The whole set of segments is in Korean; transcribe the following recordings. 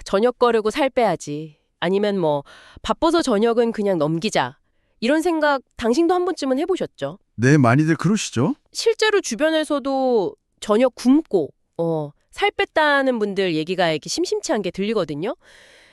저녁 거르고 살 빼야지. 아니면 뭐 바빠서 저녁은 그냥 넘기자. 이런 생각 당신도 한 번쯤은 해보셨죠? 네, 많이들 그러시죠? 실제로 주변에서도 저녁 굶고 살 뺐다는 분들 얘기가 이렇게 심심치 않게 들리거든요.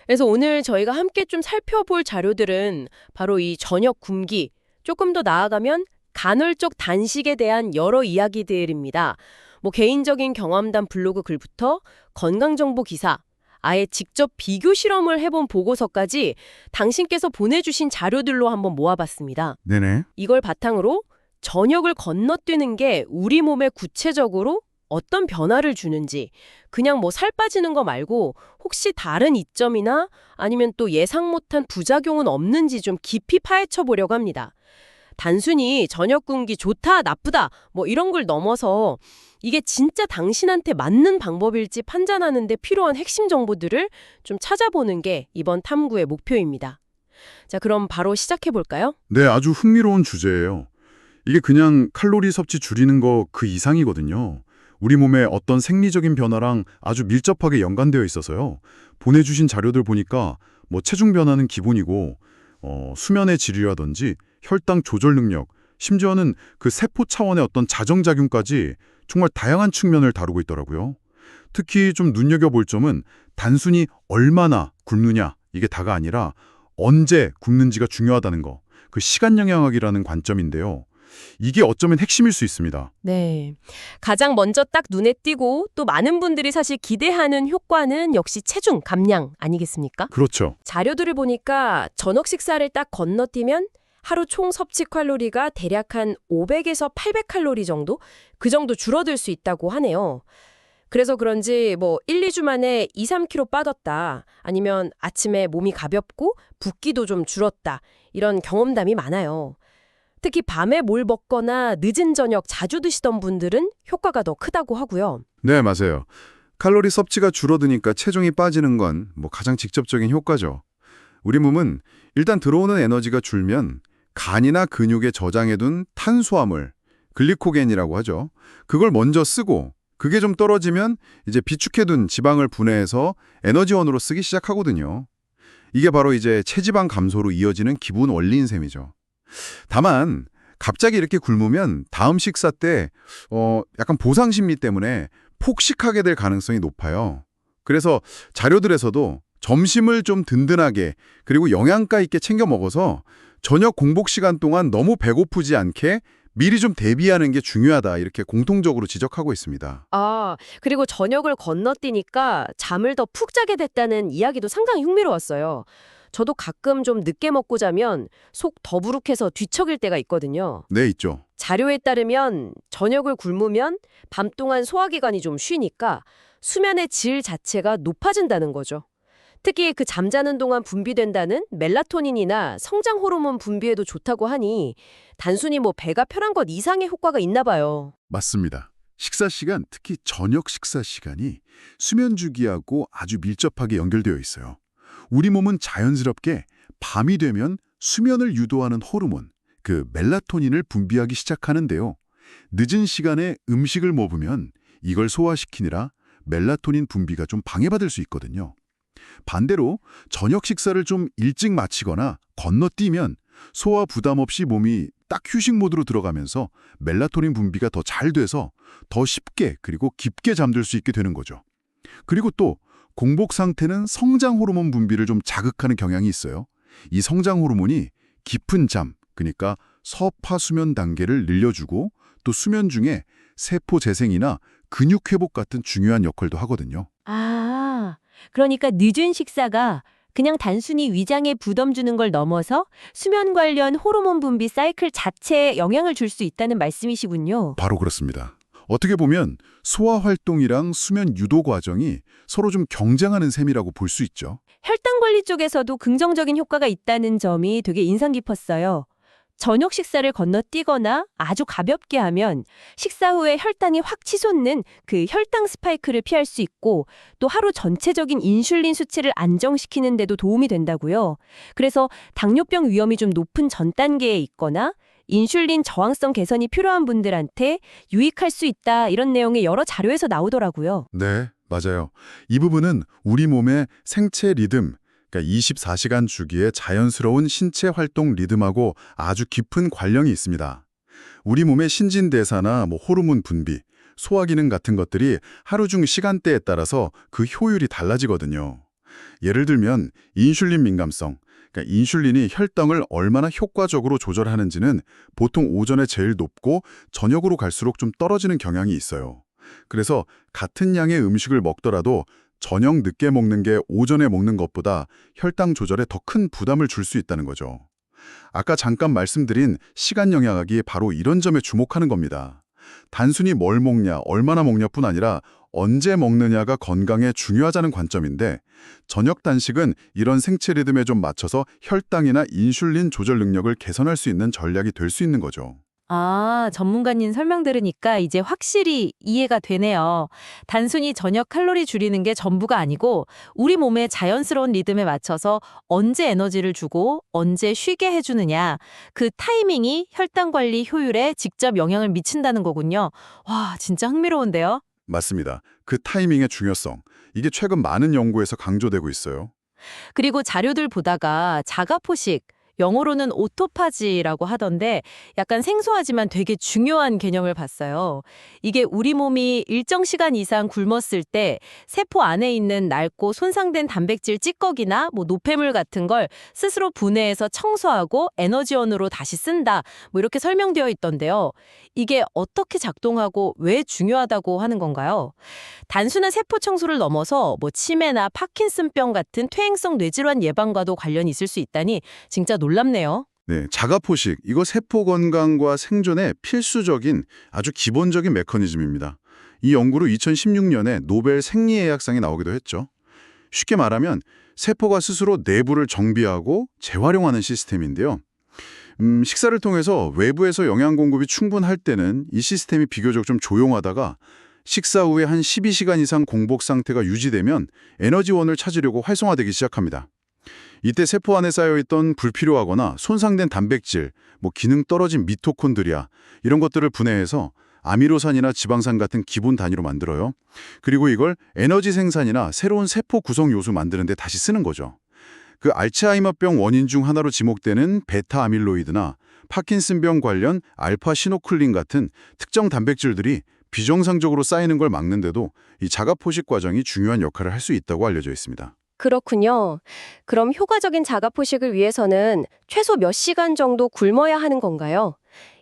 그래서 오늘 저희가 함께 좀 살펴볼 자료들은 바로 이 저녁 굶기, 조금 더 나아가면 간헐적 단식에 대한 여러 이야기들입니다. 뭐 개인적인 경험담 블로그 글부터 건강정보 기사, 아예 직접 비교 실험을 해본 보고서까지 당신께서 보내주신 자료들로 한번 모아봤습니다. 네네. 이걸 바탕으로 저녁을 건너뛰는 게 우리 몸에 구체적으로 어떤 변화를 주는지, 그냥 뭐 살 빠지는 거 말고 혹시 다른 이점이나 아니면 또 예상 못한 부작용은 없는지 좀 깊이 파헤쳐 보려고 합니다. 단순히 저녁 굶기 좋다, 나쁘다 뭐 이런 걸 넘어서 이게 진짜 당신한테 맞는 방법일지 판단하는 데 필요한 핵심 정보들을 좀 찾아보는 게 이번 탐구의 목표입니다. 자, 그럼 바로 시작해 볼까요? 네, 아주 흥미로운 주제예요. 이게 그냥 칼로리 섭취 줄이는 거 그 이상이거든요. 우리 몸의 어떤 생리적인 변화랑 아주 밀접하게 연관되어 있어서요. 보내주신 자료들 보니까 뭐 체중 변화는 기본이고 수면의 질이라든지 혈당 조절 능력, 심지어는 그 세포 차원의 어떤 자정작용까지 정말 다양한 측면을 다루고 있더라고요. 특히 좀 눈여겨볼 점은 단순히 얼마나 굶느냐 이게 다가 아니라 언제 굶는지가 중요하다는 거, 그 시간 영향학이라는 관점인데요. 이게 어쩌면 핵심일 수 있습니다. 네. 가장 먼저 딱 눈에 띄고 또 많은 분들이 사실 기대하는 효과는 역시 체중 감량 아니겠습니까? 그렇죠. 자료들을 보니까 저녁 식사를 딱 건너뛰면 하루 총 섭취 칼로리가 대략 한 500에서 800칼로리 정도? 그 정도 줄어들 수 있다고 하네요. 그래서 그런지 뭐 1, 2주 만에 2, 3kg 빠졌다. 아니면 아침에 몸이 가볍고 붓기도 좀 줄었다. 이런 경험담이 많아요. 특히 밤에 뭘 먹거나 늦은 저녁 자주 드시던 분들은 효과가 더 크다고 하고요. 네, 맞아요. 칼로리 섭취가 줄어드니까 체중이 빠지는 건 뭐 가장 직접적인 효과죠. 우리 몸은 일단 들어오는 에너지가 줄면 간이나 근육에 저장해둔 탄수화물, 글리코겐이라고 하죠. 그걸 먼저 쓰고 그게 좀 떨어지면 이제 비축해둔 지방을 분해해서 에너지원으로 쓰기 시작하거든요. 이게 바로 이제 체지방 감소로 이어지는 기본 원리인 셈이죠. 다만 갑자기 이렇게 굶으면 다음 식사 때 약간 보상 심리 때문에 폭식하게 될 가능성이 높아요. 그래서 자료들에서도 점심을 좀 든든하게 그리고 영양가 있게 챙겨 먹어서 저녁 공복 시간 동안 너무 배고프지 않게 미리 좀 대비하는 게 중요하다 이렇게 공통적으로 지적하고 있습니다. 그리고 저녁을 건너뛰니까 잠을 더 푹 자게 됐다는 이야기도 상당히 흥미로웠어요. 저도 가끔 좀 늦게 먹고 자면 속 더부룩해서 뒤척일 때가 있거든요. 네, 있죠. 자료에 따르면 저녁을 굶으면 밤 동안 소화기관이 좀 쉬니까 수면의 질 자체가 높아진다는 거죠. 특히 그 잠자는 동안 분비된다는 멜라토닌이나 성장 호르몬 분비에도 좋다고 하니 단순히 뭐 배가 편한 것 이상의 효과가 있나 봐요. 맞습니다. 식사 시간, 특히 저녁 식사 시간이 수면 주기하고 아주 밀접하게 연결되어 있어요. 우리 몸은 자연스럽게 밤이 되면 수면을 유도하는 호르몬, 그 멜라토닌을 분비하기 시작하는데요. 늦은 시간에 음식을 먹으면 이걸 소화시키느라 멜라토닌 분비가 좀 방해받을 수 있거든요. 반대로 저녁 식사를 좀 일찍 마치거나 건너뛰면 소화 부담 없이 몸이 딱 휴식 모드로 들어가면서 멜라토닌 분비가 더 잘 돼서 더 쉽게 그리고 깊게 잠들 수 있게 되는 거죠. 그리고 또 공복 상태는 성장 호르몬 분비를 좀 자극하는 경향이 있어요. 이 성장 호르몬이 깊은 잠, 그러니까 서파 수면 단계를 늘려주고 또 수면 중에 세포 재생이나 근육 회복 같은 중요한 역할도 하거든요. 그러니까 늦은 식사가 그냥 단순히 위장에 부담 주는 걸 넘어서 수면 관련 호르몬 분비 사이클 자체에 영향을 줄 수 있다는 말씀이시군요. 바로 그렇습니다. 어떻게 보면 소화 활동이랑 수면 유도 과정이 서로 좀 경쟁하는 셈이라고 볼 수 있죠. 혈당 관리 쪽에서도 긍정적인 효과가 있다는 점이 되게 인상 깊었어요. 저녁 식사를 건너뛰거나 아주 가볍게 하면 식사 후에 혈당이 확 치솟는 그 혈당 스파이크를 피할 수 있고 또 하루 전체적인 인슐린 수치를 안정시키는 데도 도움이 된다고요. 그래서 당뇨병 위험이 좀 높은 전 단계에 있거나 인슐린 저항성 개선이 필요한 분들한테 유익할 수 있다 이런 내용의 여러 자료에서 나오더라고요. 네, 맞아요. 이 부분은 우리 몸의 생체 리듬, 그러니까 24시간 주기의 자연스러운 신체 활동 리듬하고 아주 깊은 관련이 있습니다. 우리 몸의 신진대사나 호르몬 분비, 소화기능 같은 것들이 하루 중 시간대에 따라서 그 효율이 달라지거든요. 예를 들면 인슐린 민감성, 그러니까 인슐린이 혈당을 얼마나 효과적으로 조절하는지는 보통 오전에 제일 높고 저녁으로 갈수록 좀 떨어지는 경향이 있어요. 그래서 같은 양의 음식을 먹더라도 저녁 늦게 먹는 게 오전에 먹는 것보다 혈당 조절에 더 큰 부담을 줄 수 있다는 거죠. 아까 잠깐 말씀드린 시간 영향학이 바로 이런 점에 주목하는 겁니다. 단순히 뭘 먹냐, 얼마나 먹냐뿐 아니라 언제 먹느냐가 건강에 중요하다는 관점인데 저녁 단식은 이런 생체 리듬에 좀 맞춰서 혈당이나 인슐린 조절 능력을 개선할 수 있는 전략이 될 수 있는 거죠. 아, 전문가님 설명 들으니까 이제 확실히 이해가 되네요. 단순히 저녁 칼로리 줄이는 게 전부가 아니고 우리 몸의 자연스러운 리듬에 맞춰서 언제 에너지를 주고 언제 쉬게 해주느냐, 그 타이밍이 혈당 관리 효율에 직접 영향을 미친다는 거군요. 와, 진짜 흥미로운데요? 맞습니다. 그 타이밍의 중요성, 이게 최근 많은 연구에서 강조되고 있어요. 그리고 자료들 보다가 자가포식, 영어로는 오토파지라고 하던데 약간 생소하지만 되게 중요한 개념을 봤어요. 이게 우리 몸이 일정 시간 이상 굶었을 때 세포 안에 있는 낡고 손상된 단백질 찌꺼기나 노폐물 같은 걸 스스로 분해해서 청소하고 에너지원으로 다시 쓴다. 이렇게 설명되어 있던데요. 이게 어떻게 작동하고 왜 중요하다고 하는 건가요? 단순한 세포 청소를 넘어서 치매나 파킨슨병 같은 퇴행성 뇌질환 예방과도 관련이 있을 수 있다니 진짜 놀랍네요. 네, 자가포식, 이거 세포 건강과 생존에 필수적인 아주 기본적인 메커니즘입니다. 이 연구로 2016년에 노벨 생리의학상이 나오기도 했죠. 쉽게 말하면 세포가 스스로 내부를 정비하고 재활용하는 시스템인데요. 식사를 통해서 외부에서 영양 공급이 충분할 때는 이 시스템이 비교적 좀 조용하다가 식사 후에 한 12시간 이상 공복 상태가 유지되면 에너지원을 찾으려고 활성화되기 시작합니다. 이때 세포 안에 쌓여있던 불필요하거나 손상된 단백질, 기능 떨어진 미토콘드리아 이런 것들을 분해해서 아미노산이나 지방산 같은 기본 단위로 만들어요. 그리고 이걸 에너지 생산이나 새로운 세포 구성 요소 만드는 데 다시 쓰는 거죠. 그 알츠하이머병 원인 중 하나로 지목되는 베타 아밀로이드나 파킨슨병 관련 알파 시노클린 같은 특정 단백질들이 비정상적으로 쌓이는 걸 막는데도 이 자가포식 과정이 중요한 역할을 할 수 있다고 알려져 있습니다. 그렇군요. 그럼 효과적인 자가포식을 위해서는 최소 몇 시간 정도 굶어야 하는 건가요?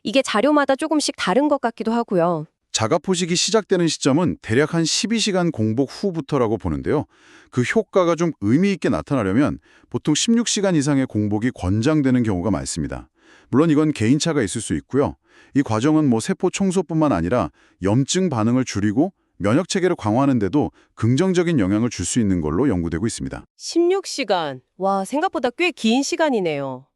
이게 자료마다 조금씩 다른 것 같기도 하고요. 자가포식이 시작되는 시점은 대략 한 12시간 공복 후부터라고 보는데요. 그 효과가 좀 의미 있게 나타나려면 보통 16시간 이상의 공복이 권장되는 경우가 많습니다. 물론 이건 개인차가 있을 수 있고요. 이 과정은 세포 청소뿐만 아니라 염증 반응을 줄이고 면역 체계를 강화하는 데도 긍정적인 영향을 줄 수 있는 걸로 연구되고 있습니다. 16시간. 와, 생각보다 꽤 긴 시간이네요.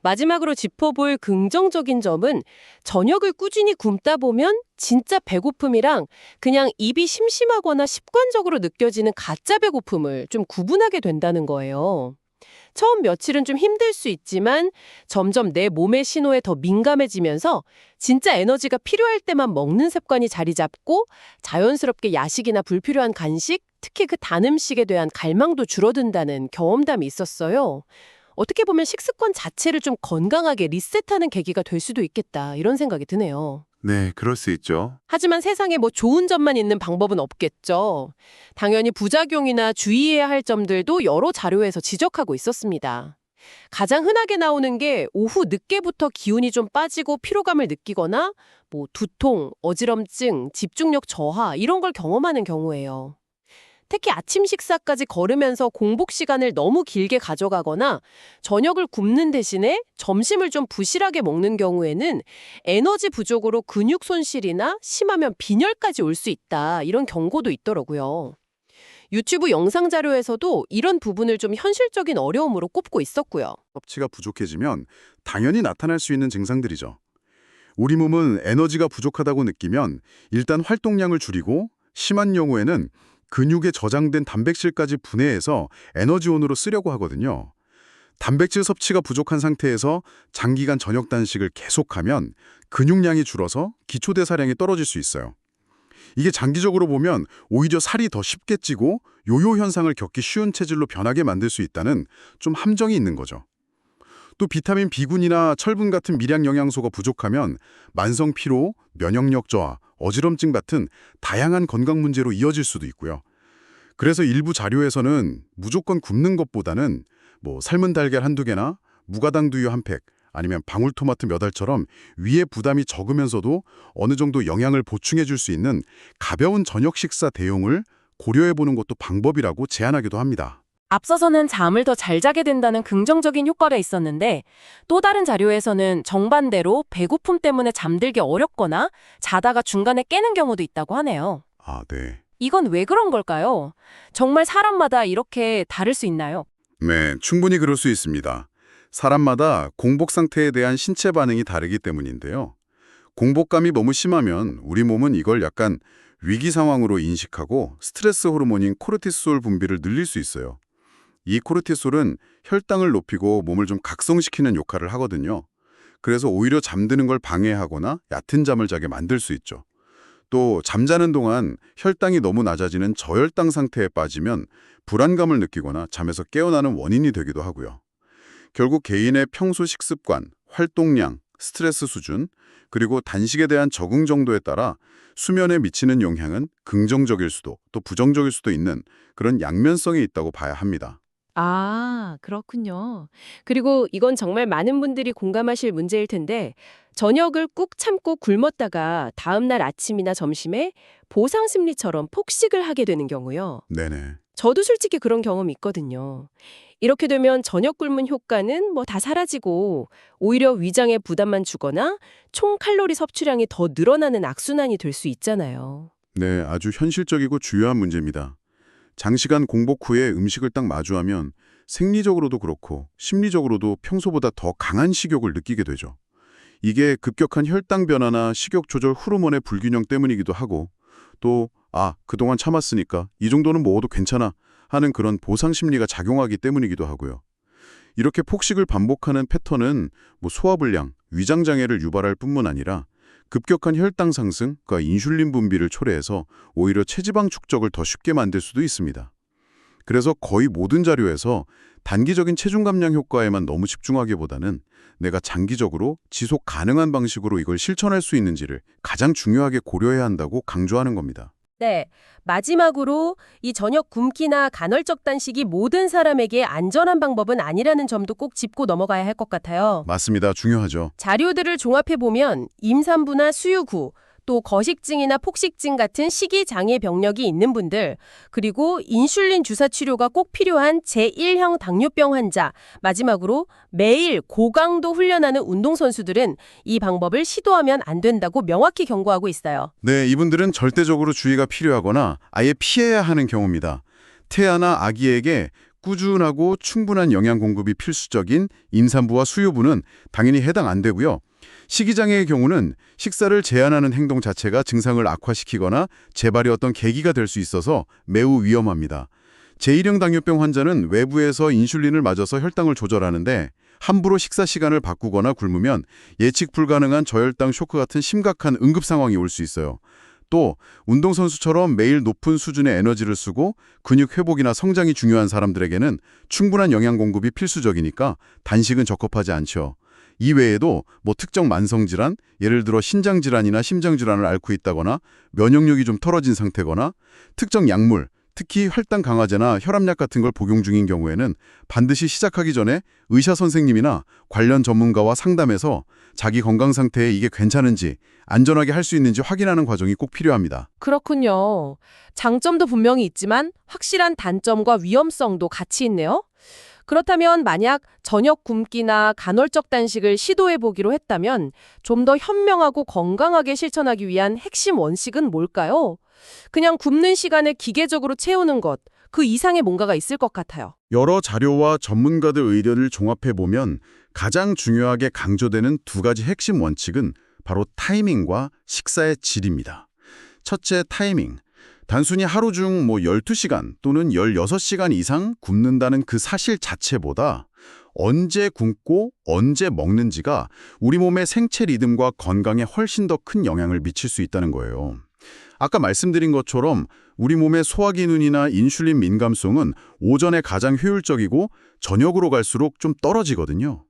마지막으로 짚어볼 긍정적인 점은 저녁을 꾸준히 굶다 보면 진짜 배고픔이랑 그냥 입이 심심하거나 습관적으로 느껴지는 가짜 배고픔을 좀 구분하게 된다는 거예요. 처음 며칠은 좀 힘들 수 있지만 점점 내 몸의 신호에 더 민감해지면서 진짜 에너지가 필요할 때만 먹는 습관이 자리 잡고 자연스럽게 야식이나 불필요한 간식, 특히 그 단 음식에 대한 갈망도 줄어든다는 경험담이 있었어요. 어떻게 보면 식습관 자체를 좀 건강하게 리셋하는 계기가 될 수도 있겠다, 이런 생각이 드네요. 네, 그럴 수 있죠. 하지만 세상에 좋은 점만 있는 방법은 없겠죠. 당연히 부작용이나 주의해야 할 점들도 여러 자료에서 지적하고 있었습니다. 가장 흔하게 나오는 게 오후 늦게부터 기운이 좀 빠지고 피로감을 느끼거나 두통, 어지럼증, 집중력 저하 이런 걸 경험하는 경우예요. 특히 아침 식사까지 거르면서 공복 시간을 너무 길게 가져가거나 저녁을 굶는 대신에 점심을 좀 부실하게 먹는 경우에는 에너지 부족으로 근육 손실이나 심하면 빈혈까지 올 수 있다, 이런 경고도 있더라고요. 유튜브 영상 자료에서도 이런 부분을 좀 현실적인 어려움으로 꼽고 있었고요. 섭취가 부족해지면 당연히 나타날 수 있는 증상들이죠. 우리 몸은 에너지가 부족하다고 느끼면 일단 활동량을 줄이고 심한 경우에는 근육에 저장된 단백질까지 분해해서 에너지원으로 쓰려고 하거든요. 단백질 섭취가 부족한 상태에서 장기간 저녁 단식을 계속하면 근육량이 줄어서 기초대사량이 떨어질 수 있어요. 이게 장기적으로 보면 오히려 살이 더 쉽게 찌고 요요 현상을 겪기 쉬운 체질로 변하게 만들 수 있다는 좀 함정이 있는 거죠. 또 비타민 B군이나 철분 같은 미량 영양소가 부족하면 만성 피로, 면역력 저하, 어지럼증 같은 다양한 건강 문제로 이어질 수도 있고요. 그래서 일부 자료에서는 무조건 굶는 것보다는 삶은 달걀 한두 개나 무가당 두유 한 팩, 아니면 방울토마토 몇 알처럼 위에 부담이 적으면서도 어느 정도 영양을 보충해 줄 수 있는 가벼운 저녁 식사 대용을 고려해 보는 것도 방법이라고 제안하기도 합니다. 앞서서는 잠을 더 잘 자게 된다는 긍정적인 효과가 있었는데 또 다른 자료에서는 정반대로 배고픔 때문에 잠들기 어렵거나 자다가 중간에 깨는 경우도 있다고 하네요. 아, 네. 이건 왜 그런 걸까요? 정말 사람마다 이렇게 다를 수 있나요? 네, 충분히 그럴 수 있습니다. 사람마다 공복 상태에 대한 신체 반응이 다르기 때문인데요. 공복감이 너무 심하면 우리 몸은 이걸 약간 위기 상황으로 인식하고 스트레스 호르몬인 코르티솔 분비를 늘릴 수 있어요. 이 코르티솔은 혈당을 높이고 몸을 좀 각성시키는 역할을 하거든요. 그래서 오히려 잠드는 걸 방해하거나 얕은 잠을 자게 만들 수 있죠. 또 잠자는 동안 혈당이 너무 낮아지는 저혈당 상태에 빠지면 불안감을 느끼거나 잠에서 깨어나는 원인이 되기도 하고요. 결국 개인의 평소 식습관, 활동량, 스트레스 수준, 그리고 단식에 대한 적응 정도에 따라 수면에 미치는 영향은 긍정적일 수도 또 부정적일 수도 있는 그런 양면성이 있다고 봐야 합니다. 아, 그렇군요. 그리고 이건 정말 많은 분들이 공감하실 문제일 텐데 저녁을 꾹 참고 굶었다가 다음날 아침이나 점심에 보상 심리처럼 폭식을 하게 되는 경우요. 네네. 저도 솔직히 그런 경험이 있거든요. 이렇게 되면 저녁 굶은 효과는 다 사라지고 오히려 위장에 부담만 주거나 총 칼로리 섭취량이 더 늘어나는 악순환이 될 수 있잖아요. 네, 아주 현실적이고 중요한 문제입니다. 장시간 공복 후에 음식을 딱 마주하면 생리적으로도 그렇고 심리적으로도 평소보다 더 강한 식욕을 느끼게 되죠. 이게 급격한 혈당 변화나 식욕 조절 호르몬의 불균형 때문이기도 하고 또 그동안 참았으니까 이 정도는 먹어도 괜찮아 하는 그런 보상 심리가 작용하기 때문이기도 하고요. 이렇게 폭식을 반복하는 패턴은 소화불량, 위장장애를 유발할 뿐만 아니라 급격한 혈당 상승과 인슐린 분비를 초래해서 오히려 체지방 축적을 더 쉽게 만들 수도 있습니다. 그래서 거의 모든 자료에서 단기적인 체중 감량 효과에만 너무 집중하기보다는 내가 장기적으로 지속 가능한 방식으로 이걸 실천할 수 있는지를 가장 중요하게 고려해야 한다고 강조하는 겁니다. 네. 마지막으로 이 저녁 굶기나 간헐적 단식이 모든 사람에게 안전한 방법은 아니라는 점도 꼭 짚고 넘어가야 할 것 같아요. 맞습니다. 중요하죠. 자료들을 종합해보면 임산부나 수유후, 또 거식증이나 폭식증 같은 식이장애 병력이 있는 분들, 그리고 인슐린 주사 치료가 꼭 필요한 제1형 당뇨병 환자, 마지막으로 매일 고강도 훈련하는 운동선수들은 이 방법을 시도하면 안 된다고 명확히 경고하고 있어요. 네, 이분들은 절대적으로 주의가 필요하거나 아예 피해야 하는 경우입니다. 태아나 아기에게 꾸준하고 충분한 영양 공급이 필수적인 임산부와 수유부는 당연히 해당 안 되고요. 식이장애의 경우는 식사를 제한하는 행동 자체가 증상을 악화시키거나 재발의 어떤 계기가 될 수 있어서 매우 위험합니다. 제1형 당뇨병 환자는 외부에서 인슐린을 맞아서 혈당을 조절하는데 함부로 식사 시간을 바꾸거나 굶으면 예측 불가능한 저혈당 쇼크 같은 심각한 응급 상황이 올 수 있어요. 또 운동선수처럼 매일 높은 수준의 에너지를 쓰고 근육 회복이나 성장이 중요한 사람들에게는 충분한 영양 공급이 필수적이니까 단식은 적합하지 않죠. 이외에도 특정 만성질환, 예를 들어 신장질환이나 심장질환을 앓고 있다거나 면역력이 좀 떨어진 상태거나 특정 약물, 특히 혈당 강화제나 혈압약 같은 걸 복용 중인 경우에는 반드시 시작하기 전에 의사 선생님이나 관련 전문가와 상담해서 자기 건강 상태에 이게 괜찮은지 안전하게 할 수 있는지 확인하는 과정이 꼭 필요합니다. 그렇군요. 장점도 분명히 있지만 확실한 단점과 위험성도 같이 있네요. 그렇다면 만약 저녁 굶기나 간헐적 단식을 시도해보기로 했다면 좀 더 현명하고 건강하게 실천하기 위한 핵심 원칙은 뭘까요? 그냥 굶는 시간을 기계적으로 채우는 것, 그 이상의 뭔가가 있을 것 같아요. 여러 자료와 전문가들 의견을 종합해보면 가장 중요하게 강조되는 두 가지 핵심 원칙은 바로 타이밍과 식사의 질입니다. 첫째, 타이밍. 단순히 하루 중 12시간 또는 16시간 이상 굶는다는 그 사실 자체보다 언제 굶고 언제 먹는지가 우리 몸의 생체 리듬과 건강에 훨씬 더 큰 영향을 미칠 수 있다는 거예요. 아까 말씀드린 것처럼 우리 몸의 소화기능이나 인슐린 민감성은 오전에 가장 효율적이고 저녁으로 갈수록 좀 떨어지거든요.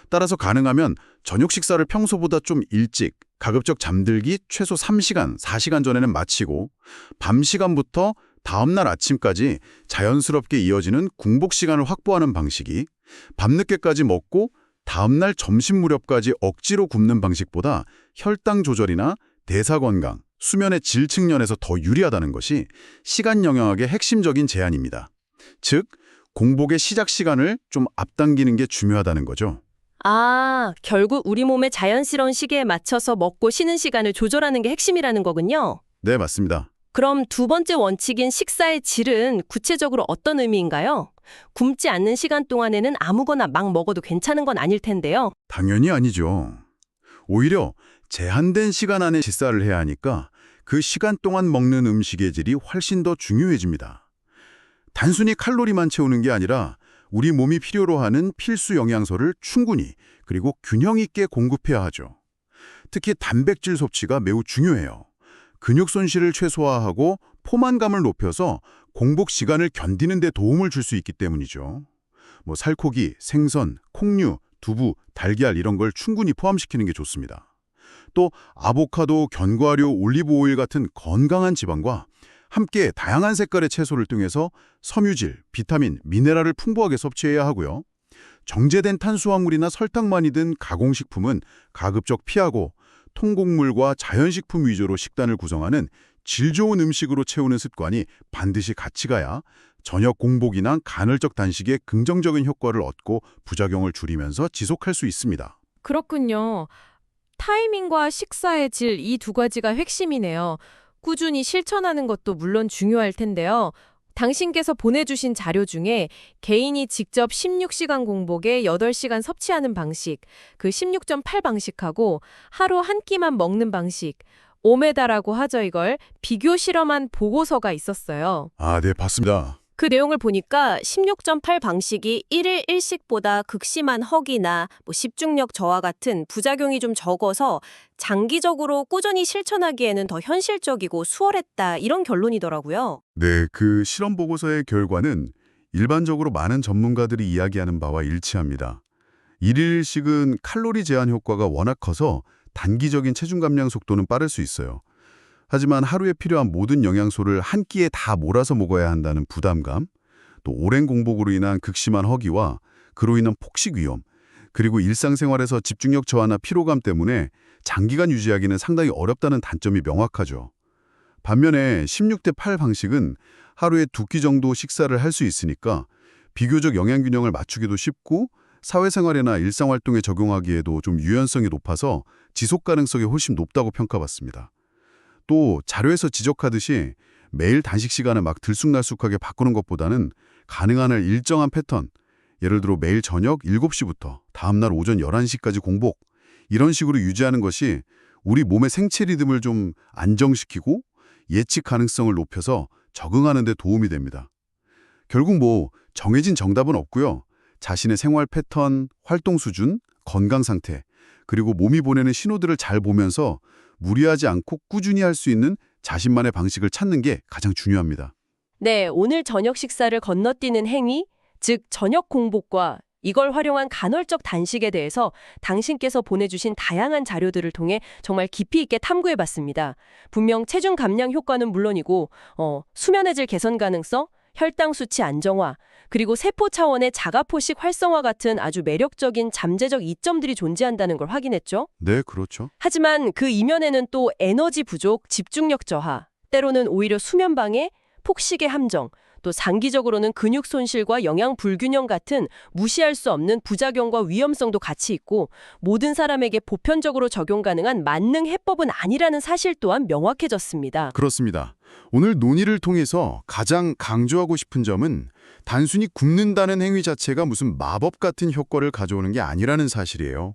따라서 가능하면 저녁 식사를 평소보다 좀 일찍, 가급적 잠들기 최소 3시간, 4시간 전에는 마치고 밤 시간부터 다음날 아침까지 자연스럽게 이어지는 공복 시간을 확보하는 방식이 밤늦게까지 먹고 다음날 점심 무렵까지 억지로 굶는 방식보다 혈당 조절이나 대사 건강, 수면의 질 측면에서 더 유리하다는 것이 시간 영역의 핵심적인 제안입니다. 즉, 공복의 시작 시간을 좀 앞당기는 게 중요하다는 거죠. 아, 결국 우리 몸의 자연스러운 시계에 맞춰서 먹고 쉬는 시간을 조절하는 게 핵심이라는 거군요. 네, 맞습니다. 그럼 두 번째 원칙인 식사의 질은 구체적으로 어떤 의미인가요? 굶지 않는 시간 동안에는 아무거나 막 먹어도 괜찮은 건 아닐 텐데요. 당연히 아니죠. 오히려 제한된 시간 안에 식사를 해야 하니까 그 시간 동안 먹는 음식의 질이 훨씬 더 중요해집니다. 단순히 칼로리만 채우는 게 아니라 우리 몸이 필요로 하는 필수 영양소를 충분히 그리고 균형 있게 공급해야 하죠. 특히 단백질 섭취가 매우 중요해요. 근육 손실을 최소화하고 포만감을 높여서 공복 시간을 견디는 데 도움을 줄 수 있기 때문이죠. 살코기, 생선, 콩류, 두부, 달걀 이런 걸 충분히 포함시키는 게 좋습니다. 또 아보카도, 견과류, 올리브 오일 같은 건강한 지방과 함께 다양한 색깔의 채소를 통해서 섬유질, 비타민, 미네랄을 풍부하게 섭취해야 하고요. 정제된 탄수화물이나 설탕 많이 든 가공식품은 가급적 피하고 통곡물과 자연식품 위주로 식단을 구성하는 질 좋은 음식으로 채우는 습관이 반드시 같이 가야 저녁 공복이나 간헐적 단식에 긍정적인 효과를 얻고 부작용을 줄이면서 지속할 수 있습니다. 그렇군요. 타이밍과 식사의 질 이 두 가지가 핵심이네요. 꾸준히 실천하는 것도 물론 중요할 텐데요. 당신께서 보내주신 자료 중에 개인이 직접 16시간 공복에 8시간 섭취하는 방식, 그 16.8 방식하고 하루 한 끼만 먹는 방식, 오메다라고 하죠 이걸, 비교 실험한 보고서가 있었어요. 아, 네, 봤습니다. 그 내용을 보니까 16.8 방식이 1일 1식보다 극심한 허기나 집중력 저하 같은 부작용이 좀 적어서 장기적으로 꾸준히 실천하기에는 더 현실적이고 수월했다 이런 결론이더라고요. 네, 그 실험 보고서의 결과는 일반적으로 많은 전문가들이 이야기하는 바와 일치합니다. 일일식은 칼로리 제한 효과가 워낙 커서 단기적인 체중 감량 속도는 빠를 수 있어요. 하지만 하루에 필요한 모든 영양소를 한 끼에 다 몰아서 먹어야 한다는 부담감, 또 오랜 공복으로 인한 극심한 허기와 그로 인한 폭식 위험, 그리고 일상생활에서 집중력 저하나 피로감 때문에 장기간 유지하기는 상당히 어렵다는 단점이 명확하죠. 반면에 16대8 방식은 하루에 2끼 정도 식사를 할 수 있으니까 비교적 영양균형을 맞추기도 쉽고 사회생활이나 일상활동에 적용하기에도 좀 유연성이 높아서 지속 가능성이 훨씬 높다고 평가받습니다. 또 자료에서 지적하듯이 매일 단식 시간을 막 들쑥날쑥하게 바꾸는 것보다는 가능한 한 일정한 패턴, 예를 들어 매일 저녁 7시부터 다음날 오전 11시까지 공복, 이런 식으로 유지하는 것이 우리 몸의 생체 리듬을 좀 안정시키고 예측 가능성을 높여서 적응하는 데 도움이 됩니다. 결국 정해진 정답은 없고요. 자신의 생활 패턴, 활동 수준, 건강 상태, 그리고 몸이 보내는 신호들을 잘 보면서 무리하지 않고 꾸준히 할 수 있는 자신만의 방식을 찾는 게 가장 중요합니다. 네, 오늘 저녁 식사를 건너뛰는 행위, 즉 저녁 공복과 이걸 활용한 간헐적 단식에 대해서 당신께서 보내주신 다양한 자료들을 통해 정말 깊이 있게 탐구해봤습니다. 분명 체중 감량 효과는 물론이고 수면의 질 개선 가능성, 혈당 수치 안정화, 그리고 세포 차원의 자가포식 활성화 같은 아주 매력적인 잠재적 이점들이 존재한다는 걸 확인했죠. 네, 그렇죠. 하지만 그 이면에는 또 에너지 부족, 집중력 저하, 때로는 오히려 수면 방해, 폭식의 함정, 또 장기적으로는 근육 손실과 영양 불균형 같은 무시할 수 없는 부작용과 위험성도 같이 있고 모든 사람에게 보편적으로 적용 가능한 만능 해법은 아니라는 사실 또한 명확해졌습니다. 그렇습니다. 오늘 논의를 통해서 가장 강조하고 싶은 점은 단순히 굶는다는 행위 자체가 무슨 마법 같은 효과를 가져오는 게 아니라는 사실이에요.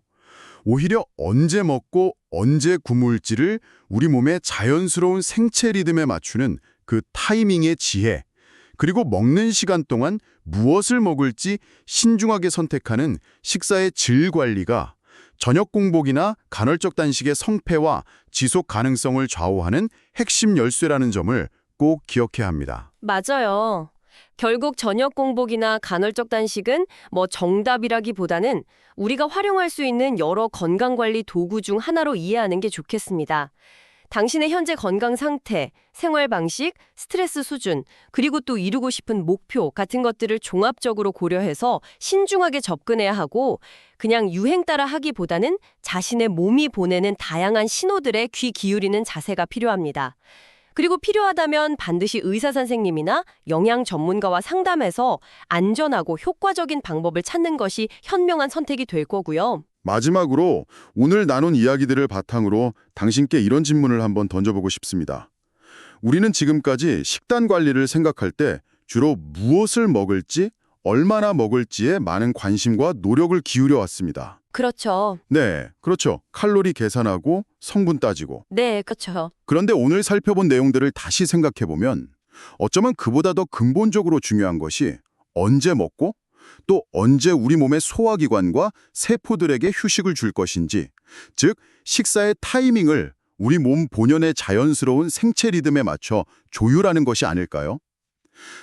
오히려 언제 먹고 언제 굶을지를 우리 몸의 자연스러운 생체 리듬에 맞추는 그 타이밍의 지혜, 그리고 먹는 시간 동안 무엇을 먹을지 신중하게 선택하는 식사의 질 관리가 저녁 공복이나 간헐적 단식의 성패와 지속 가능성을 좌우하는 핵심 열쇠라는 점을 꼭 기억해야 합니다. 맞아요. 결국 저녁 공복이나 간헐적 단식은 뭐 정답이라기보다는 우리가 활용할 수 있는 여러 건강관리 도구 중 하나로 이해하는 게 좋겠습니다. 당신의 현재 건강 상태, 생활 방식, 스트레스 수준, 그리고 또 이루고 싶은 목표 같은 것들을 종합적으로 고려해서 신중하게 접근해야 하고 그냥 유행 따라 하기보다는 자신의 몸이 보내는 다양한 신호들에 귀 기울이는 자세가 필요합니다. 그리고 필요하다면 반드시 의사 선생님이나 영양 전문가와 상담해서 안전하고 효과적인 방법을 찾는 것이 현명한 선택이 될 거고요. 마지막으로 오늘 나눈 이야기들을 바탕으로 당신께 이런 질문을 한번 던져보고 싶습니다. 우리는 지금까지 식단 관리를 생각할 때 주로 무엇을 먹을지, 얼마나 먹을지에 많은 관심과 노력을 기울여 왔습니다. 그렇죠. 네, 그렇죠. 칼로리 계산하고 성분 따지고. 네, 그렇죠. 그런데 오늘 살펴본 내용들을 다시 생각해보면 어쩌면 그보다 더 근본적으로 중요한 것이 언제 먹고 또 언제 우리 몸의 소화기관과 세포들에게 휴식을 줄 것인지, 즉 식사의 타이밍을 우리 몸 본연의 자연스러운 생체 리듬에 맞춰 조율하는 것이 아닐까요?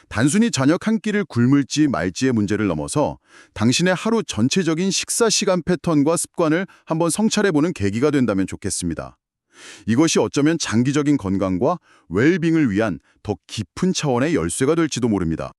단순히 저녁 한 끼를 굶을지 말지의 문제를 넘어서 당신의 하루 전체적인 식사 시간 패턴과 습관을 한번 성찰해보는 계기가 된다면 좋겠습니다. 이것이 어쩌면 장기적인 건강과 웰빙을 위한 더 깊은 차원의 열쇠가 될지도 모릅니다.